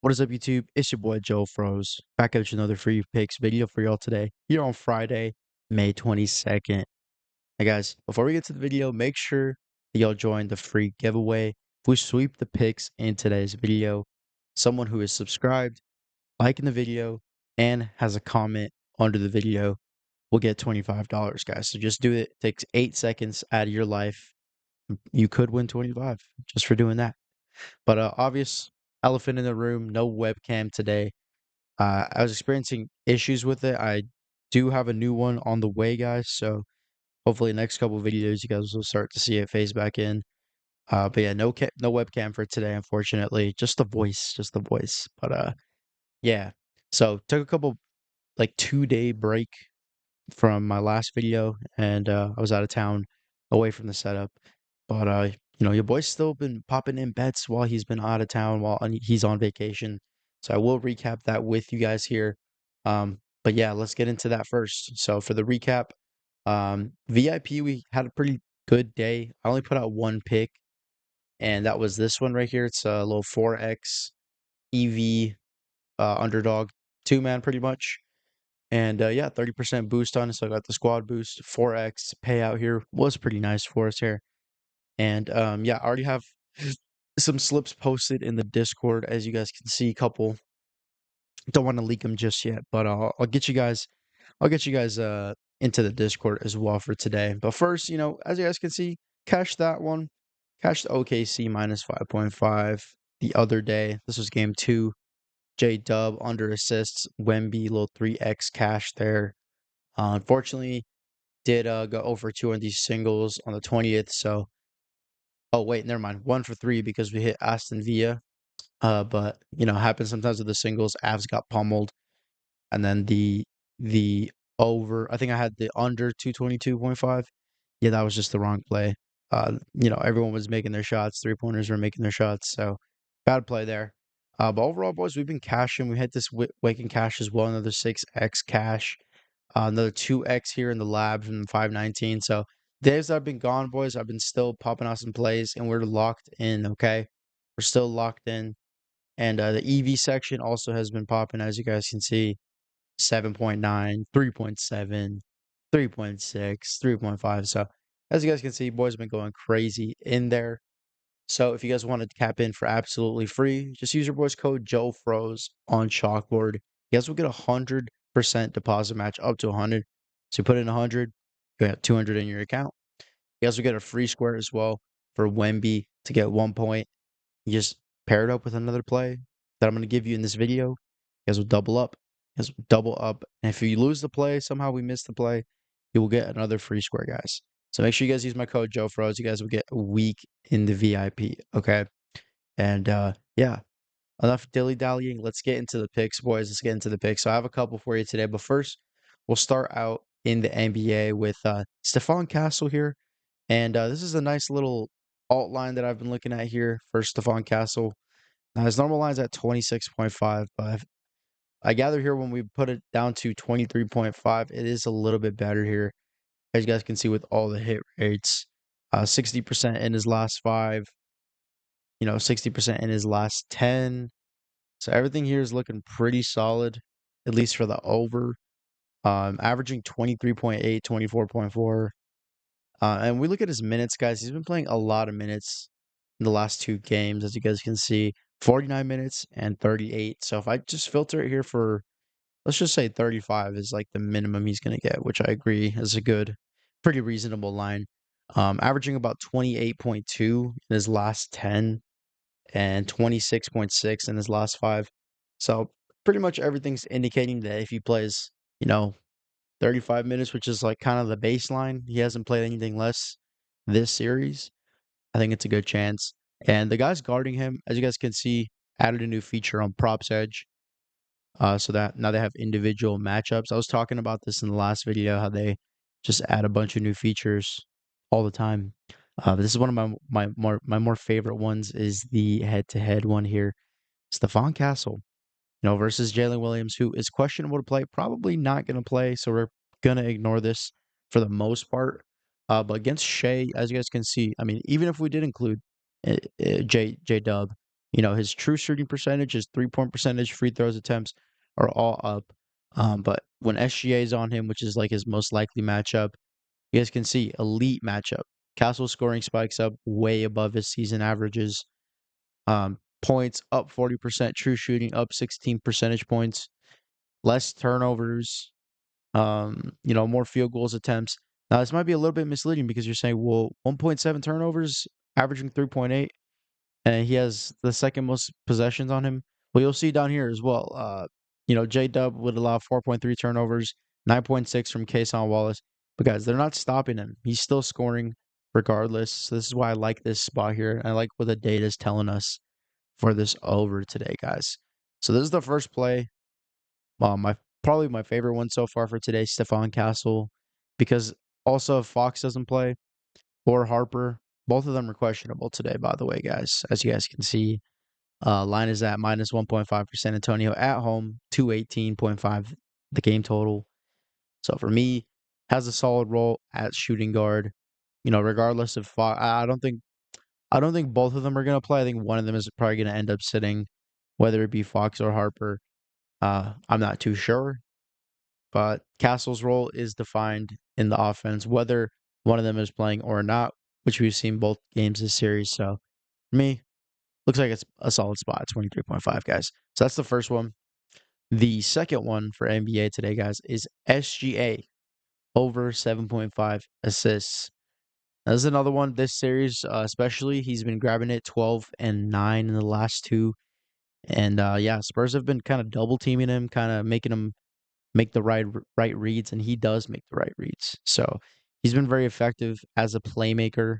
What is up, YouTube? It's your boy Joe Froze back at you another free picks video for y'all today here on Friday, May 22nd. Hey guys, before we get to the video, make sure that y'all join the free giveaway. If we sweep the picks in today's video, someone who is subscribed, liking the video, and has a comment under the video will get $25, guys. So just do it. It takes 8 seconds out of your life. You could win 25 just for doing that. But obvious elephant in the room, no webcam today. I was experiencing issues with it. I do have a new one on the way, guys. So hopefully, next couple videos, you guys will start to see it phase back in. But yeah, no webcam for today, unfortunately. Just the voice, just the voice. But yeah. So took a couple 2-day break from my last video, and I was out of town, away from the setup. But your boy's still been popping in bets while he's been out of town, while he's on vacation. So I will recap that with you guys here. But yeah, let's get into that first. So for the recap, VIP, we had a pretty good day. I only put out one pick, and that was this one right here. It's a little 4x EV underdog 2-man pretty much. And yeah, 30% boost on it. So I got the squad boost, 4x payout here was pretty nice for us here. And yeah, I already have some slips posted in the Discord, as you guys can see. Couple, don't want to leak them just yet, but I'll get you guys, into the Discord as well for today. But first, as you guys can see, cash that one, cashed OKC minus 5.5 the other day. This was game 2. J Dub under assists, Wemby little 3x cash there. Unfortunately, did go over 2 on these singles on the 20th. So, oh wait, never mind. 1 for 3 because we hit Aston Villa. But happens sometimes with the singles. Avs got pummeled, and then the over. I think I had the under 222.5. Yeah, that was just the wrong play. Everyone was making their shots. 3-pointers were making their shots. So bad play there. But overall, boys, we've been cashing. We hit this Waking cash as well. Another 6x cash. Another 2x here in the lab from 519. So days I've been gone, boys, I've been still popping out some plays, and we're locked in, okay? We're still locked in. And the EV section also has been popping, as you guys can see. 7.9, 3.7, 3.6, 3.5. So as you guys can see, boys have been going crazy in there. So if you guys want to cap in for absolutely free, just use your boy's code JoeFroze on Chalkboard. You guys will get 100% deposit match up to 100. So you put in 100, you got 200 in your account. You guys will get a free square as well for Wemby to get 1 point. You just pair it up with another play that I'm going to give you in this video. You guys will double up. You guys will double up. And if you lose the play, somehow we miss the play, you will get another free square, guys. So make sure you guys use my code JoeFroze. You guys will get a week in the VIP, okay? And yeah, enough dilly-dallying. Let's get into the picks, boys. Let's get into the picks. So I have a couple for you today. But first, we'll start out in the NBA with Stephon Castle here. And this is a nice little alt line that I've been looking at here for Stephon Castle. His normal line's at 26.5, but I gather here when we put it down to 23.5, it is a little bit better here. As you guys can see with all the hit rates, 60% in his last 5, 60% in his last 10. So everything here is looking pretty solid, at least for the over. Averaging 23.8, 24.4. And we look at his minutes, guys. He's been playing a lot of minutes in the last 2 games, as you guys can see. 49 minutes and 38. So if I just filter it here for, let's just say 35 is like the minimum he's going to get, which I agree is a good, pretty reasonable line. Averaging about 28.2 in his last 10 and 26.6 in his last 5. So pretty much everything's indicating that if he plays, 35 minutes, which is like kind of the baseline, he hasn't played anything less this series. I think it's a good chance. And the guys guarding him, as you guys can see, added a new feature on Props Edge. So that now they have individual matchups. I was talking about this in the last video, how they just add a bunch of new features all the time. But this is one of my more favorite ones is the head-to-head one here. Stephon Castle, versus Jalen Williams, who is questionable to play, probably not going to play. So we're going to ignore this for the most part. But against Shea, as you guys can see, I mean, even if we did include J Dub, His true shooting percentage, his 3-point percentage, free throws attempts are all up. But when SGA is on him, which is like his most likely matchup, you guys can see elite matchup. Castle scoring spikes up way above his season averages. Points up 40%, true shooting up 16 percentage points, less turnovers, more field goals attempts. Now, this might be a little bit misleading because you're saying, well, 1.7 turnovers, averaging 3.8, and he has the second most possessions on him. Well, you'll see down here as well. J Dub would allow 4.3 turnovers, 9.6 from Kason Wallace. But guys, they're not stopping him. He's still scoring regardless. So this is why I like this spot here. I like what the data is telling us for this over today, guys. So this is the first play. My probably my favorite one so far for today, Stephon Castle, because also if Fox doesn't play or Harper, both of them are questionable today, by the way, guys. As you guys can see, line is at minus 1.5 for San Antonio at home, 218.5 the game total. So for me, has a solid role at shooting guard. Regardless of Fox, I don't think both of them are gonna play. I think one of them is probably gonna end up sitting, whether it be Fox or Harper. I'm not too sure, but Castle's role is defined in the offense, whether one of them is playing or not, which we've seen both games this series. So for me, looks like it's a solid spot, 23.5, guys. So that's the first one. The second one for NBA today, guys, is SGA over 7.5 assists. Now, this is another one this series, especially. He's been grabbing it 12 and 9 in the last two. And yeah, Spurs have been kind of double teaming him, kind of making him make the right reads, and he does make the right reads. So he's been very effective as a playmaker.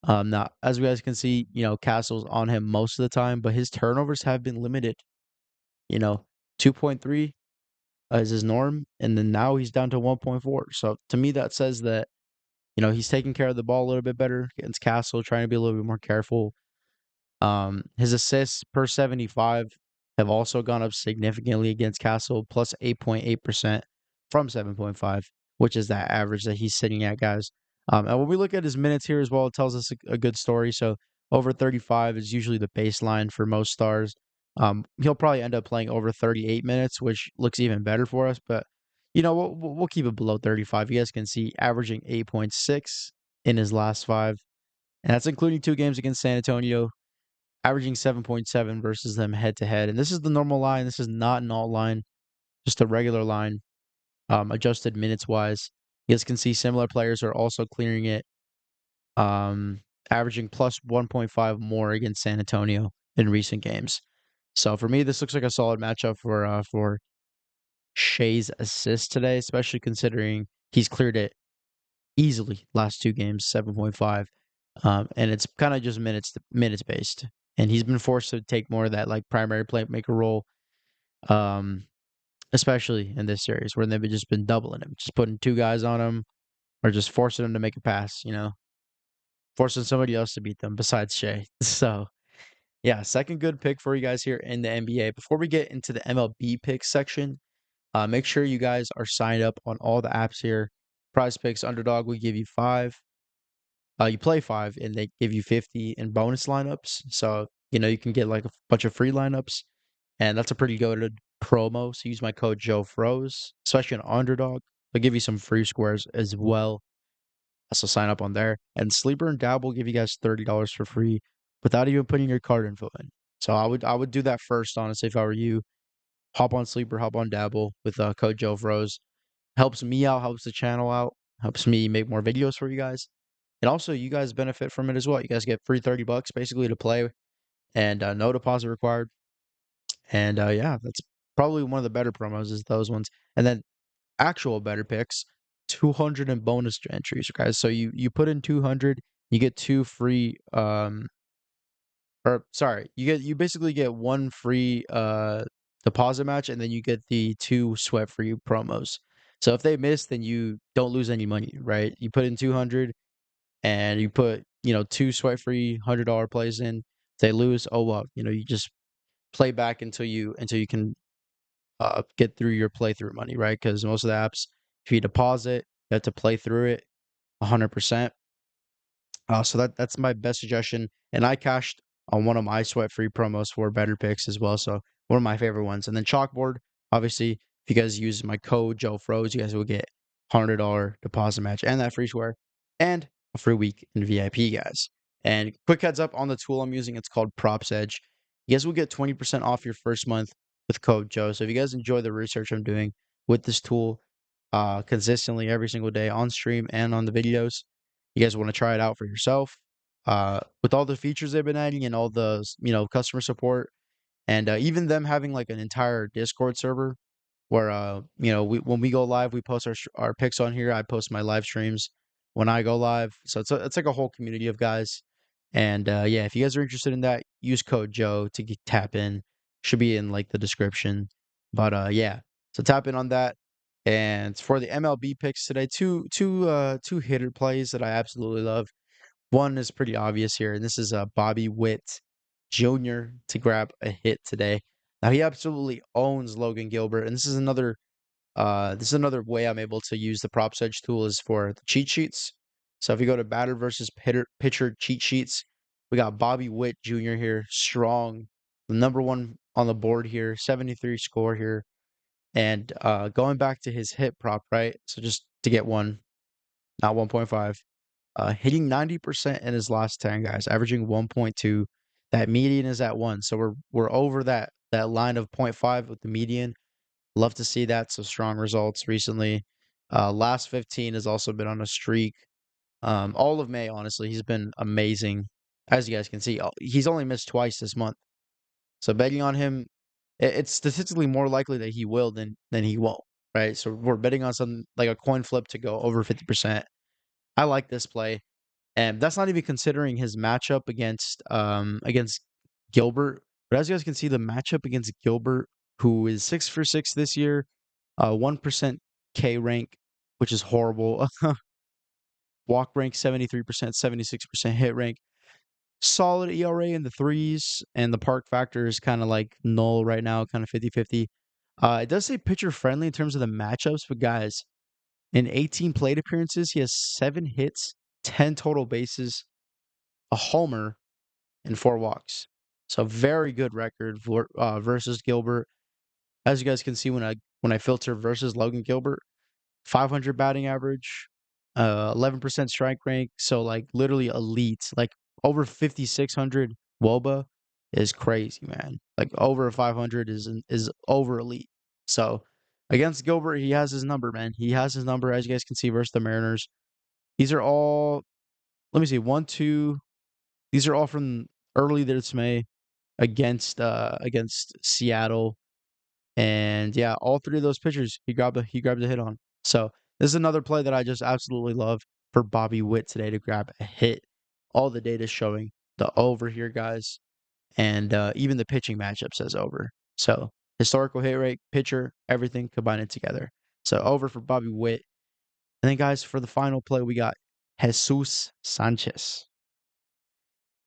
Now, as you guys can see, Castle's on him most of the time, but his turnovers have been limited. 2.3 is his norm, and then now he's down to 1.4. So to me, that says that he's taking care of the ball a little bit better against Castle, trying to be a little bit more careful. His assists per 75 have also gone up significantly against Castle, plus 8.8% from 7.5, which is that average that he's sitting at, guys. And when we look at his minutes here as well, it tells us a good story. So over 35 is usually the baseline for most stars. He'll probably end up playing over 38 minutes, which looks even better for us. But we'll keep it below 35. You guys can see averaging 8.6 in his last five, and that's including two games against San Antonio, averaging 7.7 versus them head to head. And this is the normal line. This is not an alt line, just a regular line, adjusted minutes wise. You guys can see similar players are also clearing it, averaging plus 1.5 more against San Antonio in recent games. So for me, this looks like a solid matchup for Shea's assist today, especially considering he's cleared it easily last two games, 7.5. And it's kind of just minutes based. And he's been forced to take more of that like primary playmaker role, um, especially in this series where they've just been doubling him, just putting two guys on him or just forcing him to make a pass, forcing somebody else to beat them besides Shea. So yeah, second good pick for you guys here in the NBA. Before we get into the MLB pick section, make sure you guys are signed up on all the apps here. Prize Picks Underdog, we give you 5. You play 5 and they give you 50 in bonus lineups. So, you can get like a bunch of free lineups. And that's a pretty good promo. So use my code Joe Froze, especially on Underdog. They'll give you some free squares as well. So sign up on there. And Sleeper and Dab will give you guys $30 for free without even putting your card info in. So I would do that first, honestly, if I were you. Hop on Sleeper, hop on Dabble with code Joe Froze. Helps me out, helps the channel out, helps me make more videos for you guys. And also, you guys benefit from it as well. You guys get free $30 basically to play, and no deposit required. And yeah, that's probably one of the better promos is those ones. And then actual better picks, 200 in bonus entries, guys. So you put in 200, you get two free or sorry, you basically get one free deposit match, and then you get the two sweat free promos. So if they miss, then you don't lose any money, right? You put in 200 and you put, two sweat free $100 plays in. If they lose, oh well, you just play back until you can get through your playthrough money, right? Because most of the apps, if you deposit, you have to play through it 100%. So that's my best suggestion. And I cashed on one of my sweat free promos for better picks as well. So one of my favorite ones. And then chalkboard, obviously, if you guys use my code Joe Froze, you guys will get $100 deposit match and that free swear and a free week in VIP, guys. And quick heads up on the tool I'm using, it's called Props Edge. You guys will get 20% off your first month with code Joe. So if you guys enjoy the research I'm doing with this tool consistently every single day on stream and on the videos, you guys want to try it out for yourself. With all the features they've been adding and all the customer support and even them having like an entire Discord server where when we go live, we post our picks on here. I post my live streams when I go live, so it's like a whole community of guys. And yeah, if you guys are interested in that, use code Joe to tap in. Should be in like the description. But yeah, so tap in on that. And for the MLB picks today, two hitter plays that I absolutely love. One is pretty obvious here, and this is Bobby Witt Jr. to grab a hit today. Now he absolutely owns Logan Gilbert, and this is another way I'm able to use the props edge tool is for the cheat sheets. So if you go to batter versus pitcher cheat sheets, we got Bobby Witt Jr. here, strong, the number one on the board here, 73 score here, and going back to his hit prop, right? So just to get one, not 1.5. Hitting 90% in his last 10, guys, averaging 1.2. That median is at 1. So we're over that line of point 0.5 with the median. Love to see that. So strong results recently. Last 15 has also been on a streak. All of May, honestly, he's been amazing. As you guys can see, he's only missed twice this month. So betting on him, it's statistically more likely that he will than he won't, right? So we're betting on something like a coin flip to go over 50%. I like this play. And that's not even considering his matchup against Gilbert. But as you guys can see, the matchup against Gilbert, who is 6 for 6 this year, 1% K rank, which is horrible. Walk rank 73%, 76% hit rank. Solid ERA in the threes, and the park factor is kind of like null right now, kind of 50-50. It does say pitcher friendly in terms of the matchups, but guys, in 18 plate appearances, he has 7 hits, 10 total bases, a homer, and 4 walks. So very good record versus Gilbert. As you guys can see when I filter versus Logan Gilbert, 500 batting average, 11% strike rank. So like literally elite, like over 5,600 WOBA is crazy, man. Like over 500 is over elite. So against Gilbert, he has his number, man. He has his number, as you guys can see, versus the Mariners. These are all, let me see, 1, 2. These are all from early this May against Seattle. And yeah, all three of those pitchers he grabbed a hit on. So this is another play that I just absolutely love for Bobby Witt today to grab a hit. All the data showing the over here, guys, and even the pitching matchup says over. So historical hit rate, pitcher, everything combined together. So over for Bobby Witt. And then guys, for the final play, we got Jesus Sanchez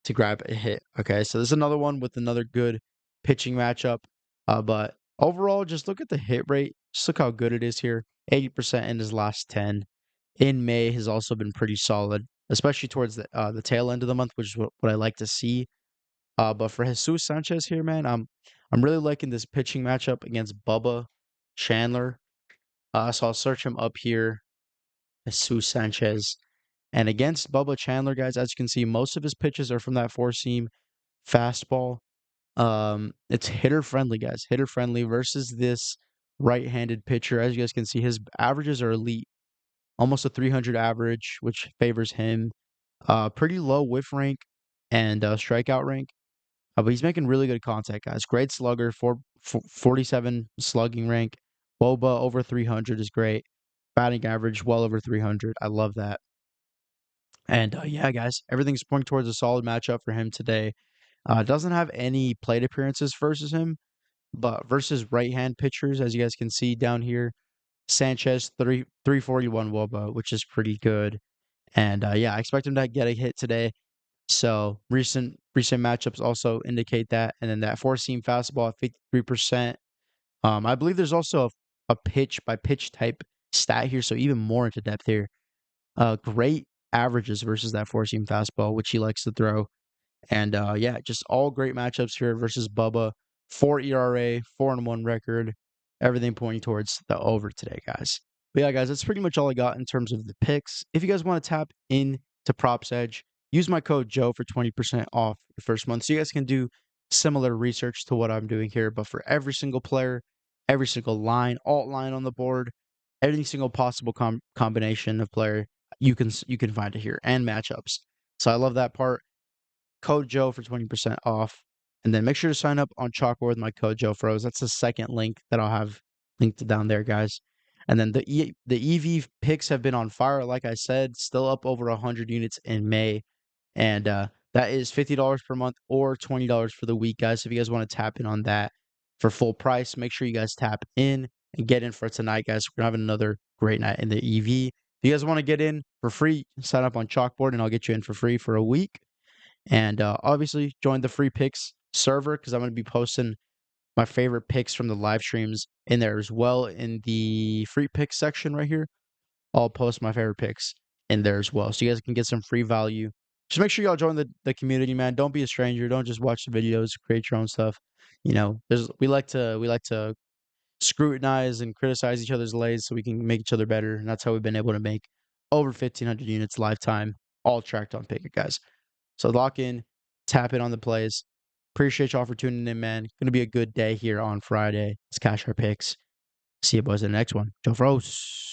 to grab a hit. Okay, so this is another one with another good pitching matchup. But overall, just look at the hit rate. Just look how good it is here. 80% in his last 10. In May has also been pretty solid, especially towards the tail end of the month, which is what I like to see. But for Jesus Sanchez here, man, I'm really liking this pitching matchup against Bubba Chandler. So I'll search him up here. Jesus Sanchez. And against Bubba Chandler, guys, as you can see, most of his pitches are from that four seam fastball. It's hitter friendly, guys. Hitter friendly versus this right-handed pitcher. As you guys can see, his averages are elite. Almost a 300 average, which favors him. Pretty low whiff rank and strikeout rank. But he's making really good contact, guys. Great slugger, 47 slugging rank. Boba over 300 is great. Batting average well over 300. I love that. And yeah, guys, everything's pointing towards a solid matchup for him today. Doesn't have any plate appearances versus him, but versus right-hand pitchers, as you guys can see down here, Sanchez 341 WOBA, which is pretty good. And yeah, I expect him to get a hit today. So recent matchups also indicate that. And then that four-seam fastball at 53%. I believe there's also a pitch by pitch type stat here, so even more into depth here. Great averages versus that four-seam fastball, which he likes to throw. And yeah, just all great matchups here versus Bubba. 4 ERA, 4-1 record, everything pointing towards the over today, guys. But yeah, guys, that's pretty much all I got in terms of the picks. If you guys want to tap into Props Edge, use my code Joe for 20% off your first month. So you guys can do similar research to what I'm doing here, but for every single player, every single line, alt line on the board, every single possible combination of player, you can find it here and matchups. So I love that part. Code Joe for 20% off. And then make sure to sign up on Chalkboard with my code Joe Froze. That's the second link that I'll have linked down there, guys. And then the EV picks have been on fire, like I said, still up over 100 units in May. And that is $50 per month or $20 for the week, guys. So if you guys want to tap in on that for full price, make sure you guys tap in and get in for tonight, guys. We're going to have another great night in the EV. If you guys want to get in for free, sign up on Chalkboard and I'll get you in for free for a week. And obviously, join the free picks server because I'm going to be posting my favorite picks from the live streams in there as well. In the free picks section right here, I'll post my favorite picks in there as well. So you guys can get some free value. Just make sure y'all join the community, man. Don't be a stranger. Don't just watch the videos. Create your own stuff. You know, we like to scrutinize and criticize each other's lays so we can make each other better. And that's how we've been able to make over 1,500 units lifetime, all tracked on Pick It, guys. So lock in, tap in on the plays. Appreciate y'all for tuning in, man. Gonna be a good day here on Friday. Let's cash our picks. See you boys in the next one. Joe Froze.